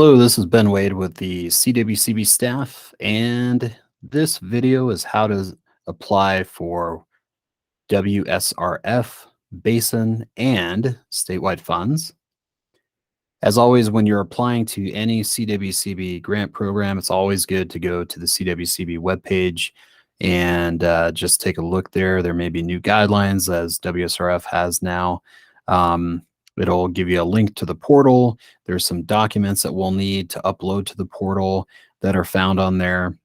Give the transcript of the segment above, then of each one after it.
Hello, this is Ben Wade with the CWCB staff, and this video is how to apply for WSRF, Basin, and statewide funds. As always, when you're applying to any CWCB grant program, it's always good to go to the CWCB webpage and just take a look there. There may be new guidelines as WSRF has now. It'll give you a link to the portal. There's some documents that we'll need to upload to the portal that are found on there.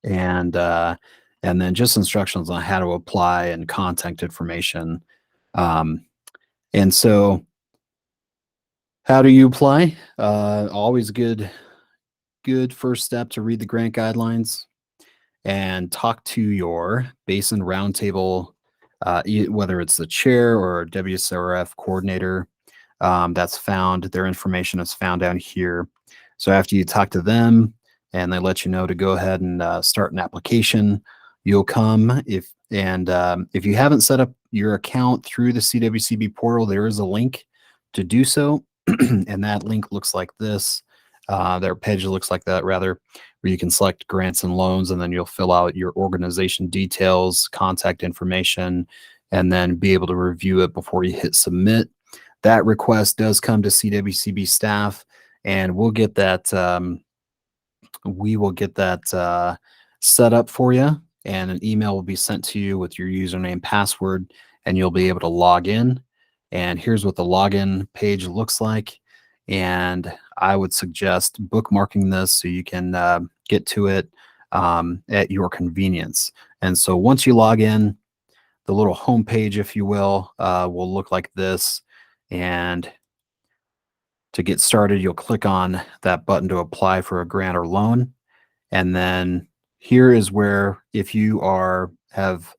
And then just instructions on how to apply and contact information. And so how do you apply? Always good first step to read the grant guidelines and talk to your Basin Roundtable, whether it's the chair or WSRF coordinator. That's found. Their information is found down here. So after you talk to them and they let you know to go ahead and start an application, you'll come. If you haven't set up your account through the CWCB portal, there is a link to do so. And that link looks like this. Their page looks like that, rather, where you can select grants and loans, and then you'll fill out your organization details, contact information, and then be able to review it before you hit submit. That request does come to CWCB staff, and we'll get that. We will get that set up for you, and an email will be sent to you with your username, password, and you'll be able to log in. And here's what the login page looks like. And I would suggest bookmarking this so you can get to it at your convenience. And so once you log in, the little home page, if you will look like this. And to get started, you'll click on that button to apply for a grant or loan. And then here is where, if you have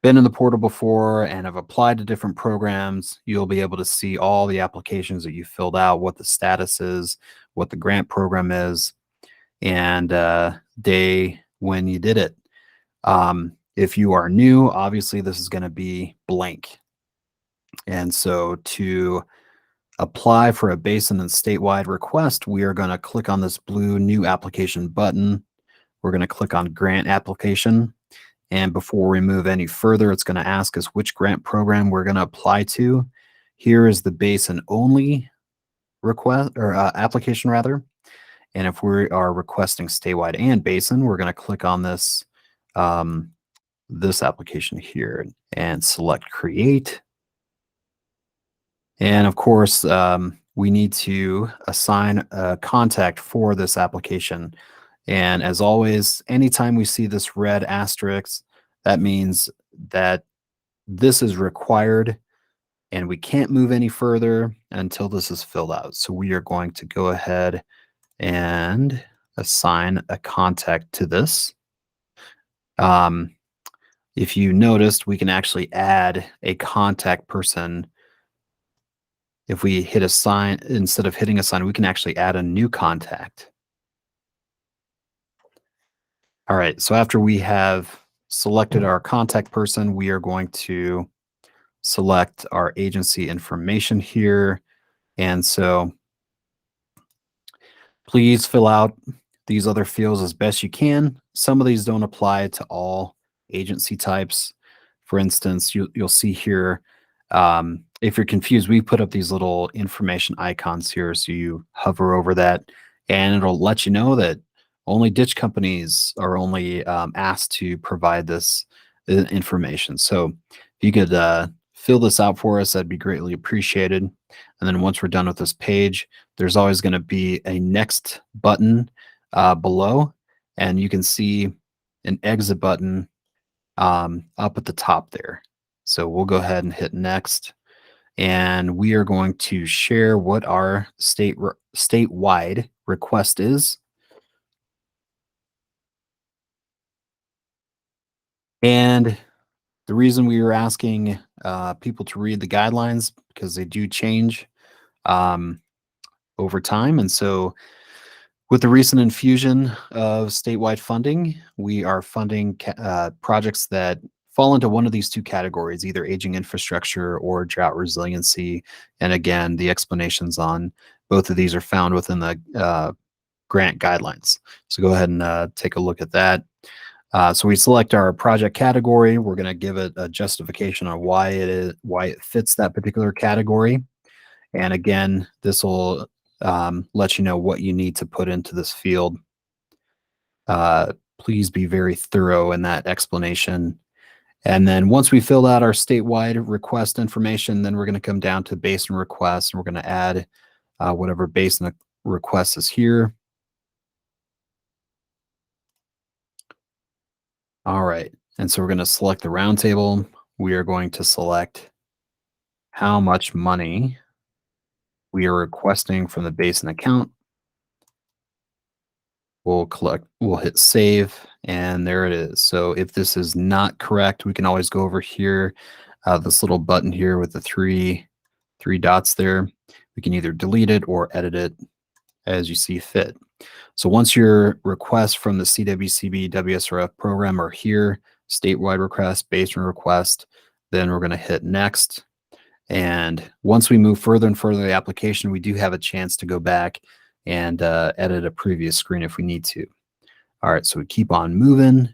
been in the portal before and have applied to different programs, you'll be able to see all the applications that you filled out, what the status is, what the grant program is, and day when you did it. If you are new, obviously this is going to be blank. And so to apply for a Basin and statewide request, we are going to click on this blue new application button. We're going to click on grant application. And before we move any further, it's going to ask us which grant program we're going to apply to. Here is the Basin only request, or application rather. And if we are requesting statewide and Basin, we're going to click on this this application here and select create. And of course, we need to assign a contact for this application. And as always, anytime we see this red asterisk, that means that this is required and we can't move any further until this is filled out. So we are going to go ahead and assign a contact to this. If you noticed, we can actually add a contact person. If we hit assign, instead of hitting assign, we can actually add a new contact. All right, so after we have selected our contact person, we are going to select our agency information here. And so please fill out these other fields as best you can. Some of these don't apply to all agency types. For instance, you'll see here, if you're confused, we put up these little information icons here. So you hover over that and it'll let you know that only ditch companies are only asked to provide this information. So if you could fill this out for us, that'd be greatly appreciated. And then once we're done with this page, there's always going to be a next button below, and you can see an exit button up at the top there. So we'll go ahead and hit next, and we are going to share what our statewide request is. And the reason we were asking people to read the guidelines, because they do change over time. And so with the recent infusion of statewide funding, we are funding projects that fall into one of these two categories, either aging infrastructure or drought resiliency. And again, the explanations on both of these are found within the grant guidelines. So go ahead and take a look at that. So we select our project category. We're going to give it a justification on why it fits that particular category. And again, this will let you know what you need to put into this field. Please be very thorough in that explanation. And then once we fill out our statewide request information, then we're going to come down to basin request, and we're going to add whatever basin request is here. All right. And so we're going to select the roundtable. We are going to select how much money we are requesting from the basin account. We'll hit save, and there it is. So if this is not correct, we can always go over here, this little button here with the three dots there. We can either delete it or edit it as you see fit. So once your requests from the CWCB WSRF program are here, statewide request, basin request, then we're going to hit next. And once we move further and further the application, we do have a chance to go back and edit a previous screen if we need to. All right, so we keep on moving.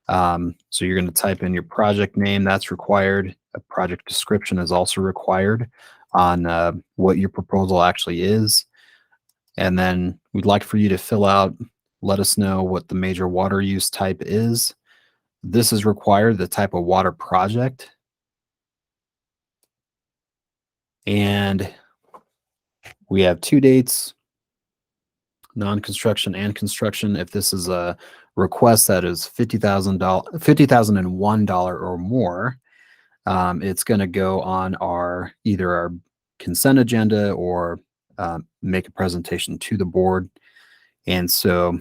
So you're going to type in your project name. That's required. A project description is also required on what your proposal actually is. And then we'd like for you to fill out, let us know what the major water use type is. This is required, the type of water project. And we have 2 dates, non-construction and construction. If this is a request that is $50,001 or more, it's going to go on either our consent agenda or make a presentation to the board. And so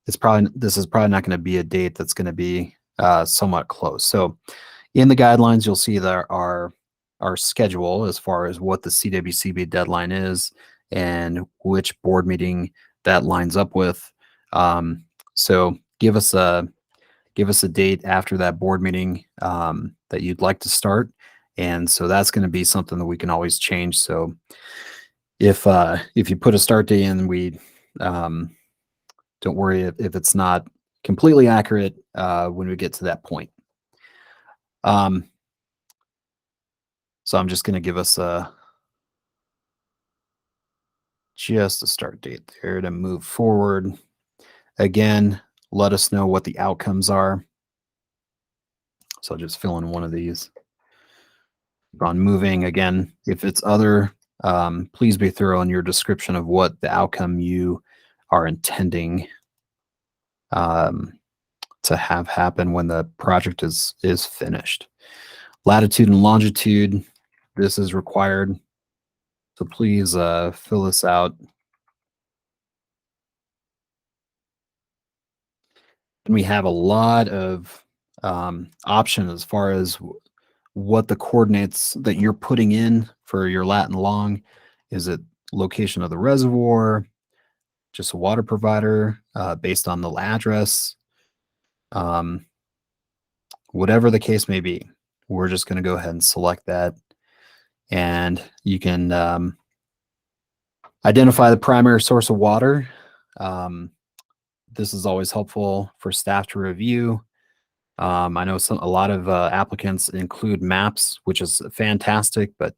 this is probably not going to be a date that's going to be somewhat close. So in the guidelines, you'll see that our schedule as far as what the CWCB deadline is and which board meeting that lines up with. So give us a date after that board meeting that you'd like to start. And so that's going to be something that we can always change. So if you put a start date in, we don't worry if it's not completely accurate when we get to that point. So I'm just going to give us just a start date there to move forward. Again, let us know what the outcomes are. So I'll just fill in one of these. Keep on moving. Again, if it's other, please be thorough in your description of what the outcome you are intending to have happen when the project is finished. Latitude and longitude, this is required. So please fill this out. And we have a lot of options as far as what the coordinates that you're putting in for your lat and long. Is it location of the reservoir, just a water provider based on the address? Whatever the case may be, we're just going to go ahead and select that. And you can identify the primary source of water. This is always helpful for staff to review. I know a lot of applicants include maps, which is fantastic, but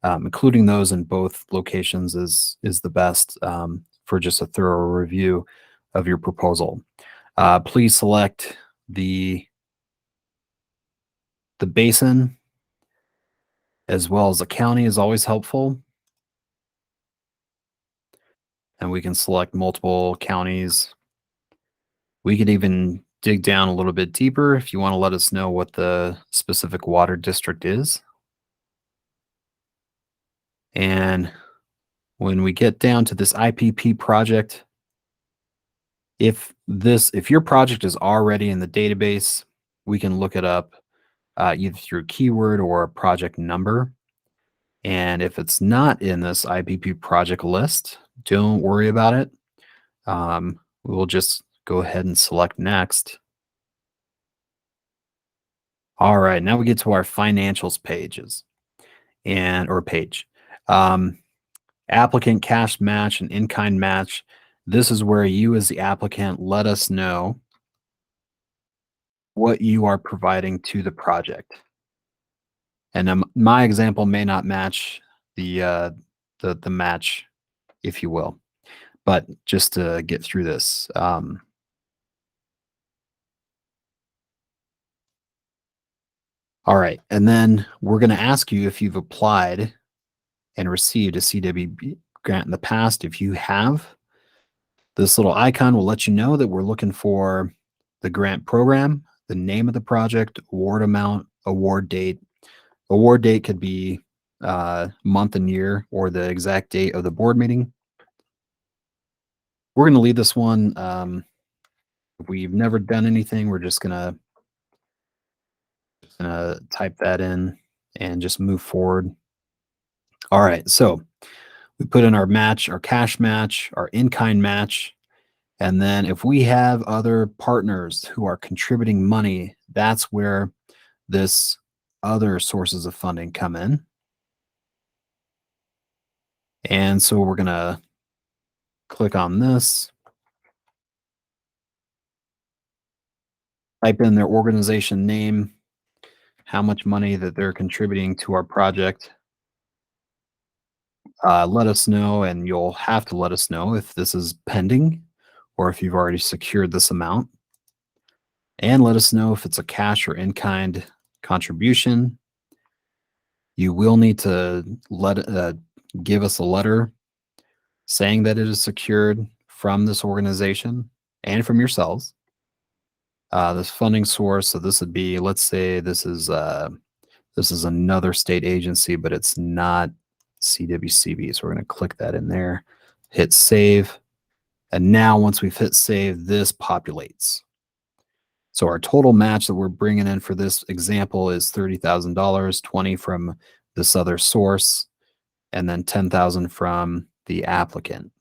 including those in both locations is the best for just a thorough review of your proposal. Please select the basin as well as the county is always helpful. And we can select multiple counties. We could even dig down a little bit deeper if you want to let us know what the specific water district is. And when we get down to this IPP project, if your project is already in the database, we can look it up either through keyword or project number. And if it's not in this IPP project list, don't worry about it. We'll just go ahead and select next. All right, now we get to our financials pages or page. Applicant cash match and in-kind match. This is where you as the applicant let us know what you are providing to the project. And my example may not match the match, if you will, but just to get through this. All right, and then we're going to ask you if you've applied and received a CWB grant in the past. If you have, this little icon will let you know that we're looking for the grant program, the name of the project, award amount, award date. Award date could be month and year or the exact date of the board meeting. We're going to leave this one. If we've never done anything, we're just going to type that in and just move forward. All right, so we put in our match, our cash match, our in-kind match. And then if we have other partners who are contributing money, that's where this other sources of funding come in. And so we're going to click on this, type in their organization name, how much money that they're contributing to our project. Let us know, and you'll have to let us know if this is pending or if you've already secured this amount. And let us know if it's a cash or in-kind contribution. You will need to give us a letter saying that it is secured from this organization and from yourselves. This funding source, so this would be, let's say this is another state agency, but it's not CWCB. So we're going to click that in there, hit save. And now once we've hit save, this populates. So our total match that we're bringing in for this example is $30,000, 20 from this other source, and then 10,000 from the applicant.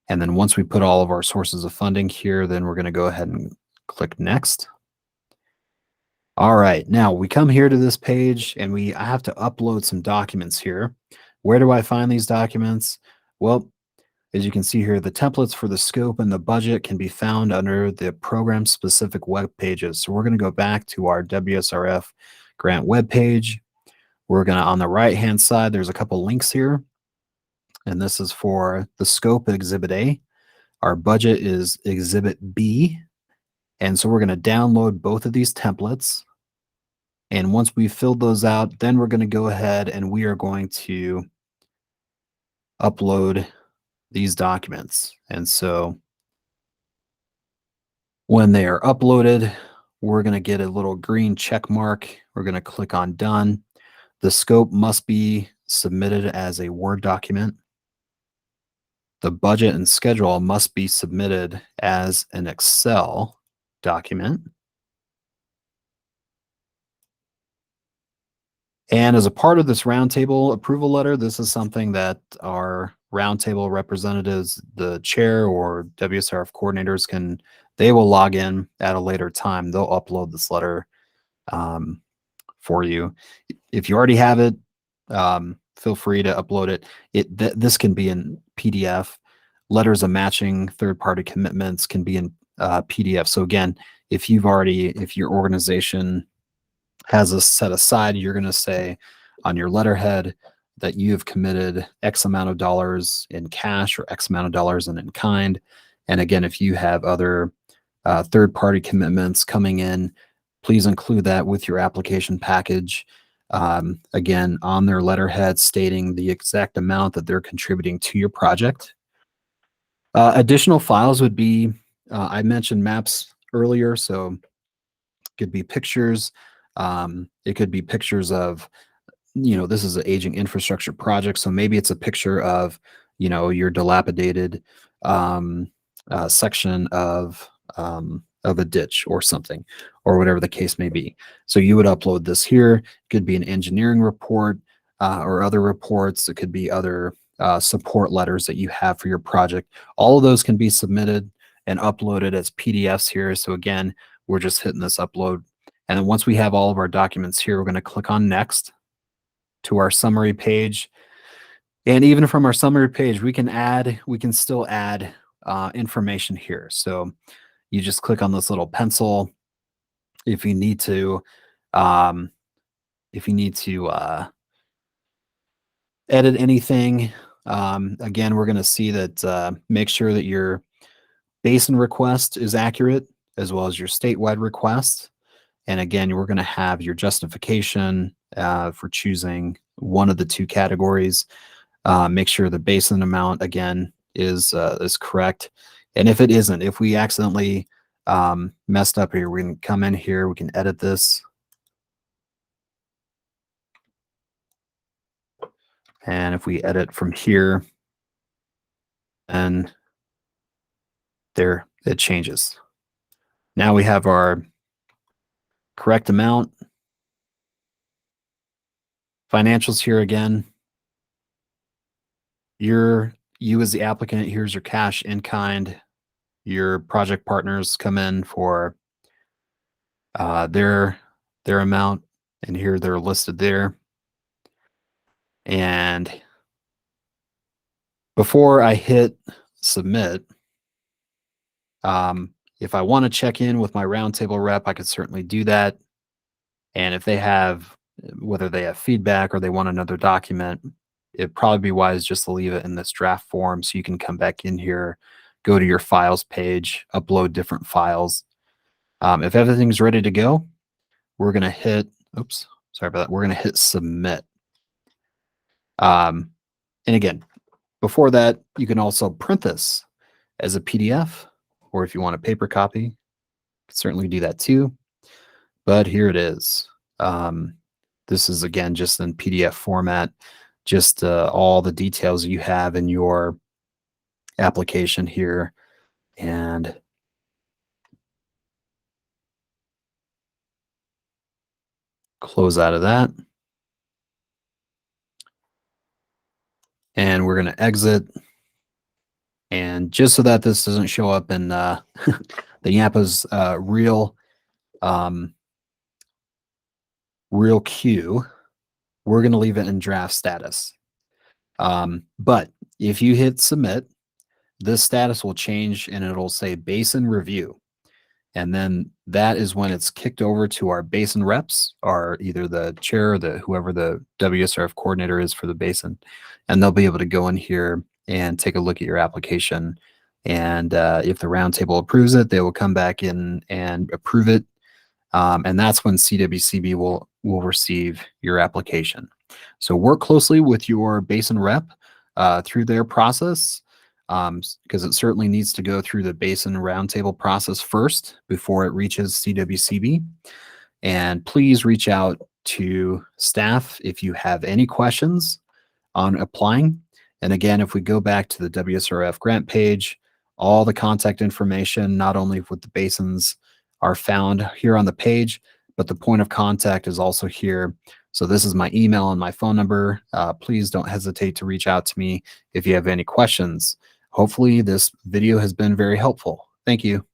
And then once we put all of our sources of funding here, then we're going to go ahead and click next. All right, now we come here to this page and I have to upload some documents here. Where do I find these documents? Well, as you can see here, the templates for the scope and the budget can be found under the program specific web pages. So we're going to go back to our WSRF grant web page. We're going to, on the right hand side, there's a couple links here. And this is for the scope, Exhibit A. Our budget is Exhibit B. And so we're going to download both of these templates. And once we've filled those out, then we're going to go ahead and we are going to upload these documents. And so when they are uploaded, we're going to get a little green check mark. We're going to click on done. The scope must be submitted as a Word document. The budget and schedule must be submitted as an Excel document. And as a part of this roundtable approval letter, this is something that our roundtable representatives, the chair or WSRF coordinators they will log in at a later time. They'll upload this letter for you. If you already have it, feel free to upload it. This can be in PDF. Letters of matching third-party commitments can be in PDF. So again, if your organization has a set aside, you're going to say on your letterhead that you have committed X amount of dollars in cash or X amount of dollars in kind. And again, if you have other third-party commitments coming in, please include that with your application package. Again, on their letterhead stating the exact amount that they're contributing to your project. Additional files would be, I mentioned maps earlier, so it could be pictures. It could be pictures of, this is an aging infrastructure project. So maybe it's a picture of, your dilapidated section of a ditch or something, or whatever the case may be. So you would upload this here. It could be an engineering report or other reports. It could be other support letters that you have for your project. All of those can be submitted and uploaded as PDFs here. So again, we're just hitting this upload. And then once we have all of our documents here, we're going to click on next to our summary page. And even from our summary page, we can still add information here. So you just click on this little pencil if you need to, um, edit anything. Again, we're going to see that make sure that your basin request is accurate as well as your statewide request. And again, we're going to have your justification for choosing one of the two categories. Make sure the basin amount again is correct. And if it isn't, if we accidentally messed up here, we can come in here, we can edit this. And if we edit from here, and there it changes. Now we have our correct amount. Financials here again. You as the applicant, here's your cash in kind. Your project partners come in for their amount, and here they're listed there. And before I hit submit, if I want to check in with my roundtable rep, I could certainly do that. And if they have, whether they have feedback or they want another document, it'd probably be wise just to leave it in this draft form so you can come back in here, go to your files page, upload different files. If everything's ready to go, we're going to hit, oops, sorry about that. We're going to hit submit. And again, before that, you can also print this as a PDF, or if you want a paper copy, you can certainly do that too. But here it is. This is again just in PDF format, just all the details you have in your application here. And close out of that. And we're going to exit. And just so that this doesn't show up in the Yampa's real queue, we're going to leave it in draft status. But if you hit submit, this status will change and it'll say Basin review. And then that is when it's kicked over to our Basin reps, or either the chair or whoever the WSRF coordinator is for the Basin. And they'll be able to go in here and take a look at your application. And if the roundtable approves it, they will come back in and approve it. And that's when CWCB will receive your application. So work closely with your Basin rep through their process, because it certainly needs to go through the Basin roundtable process first before it reaches CWCB. And please reach out to staff if you have any questions on applying. And again, if we go back to the WSRF grant page, all the contact information, not only with the basins, are found here on the page, but the point of contact is also here. So this is my email and my phone number. Please don't hesitate to reach out to me if you have any questions. Hopefully this video has been very helpful. Thank you.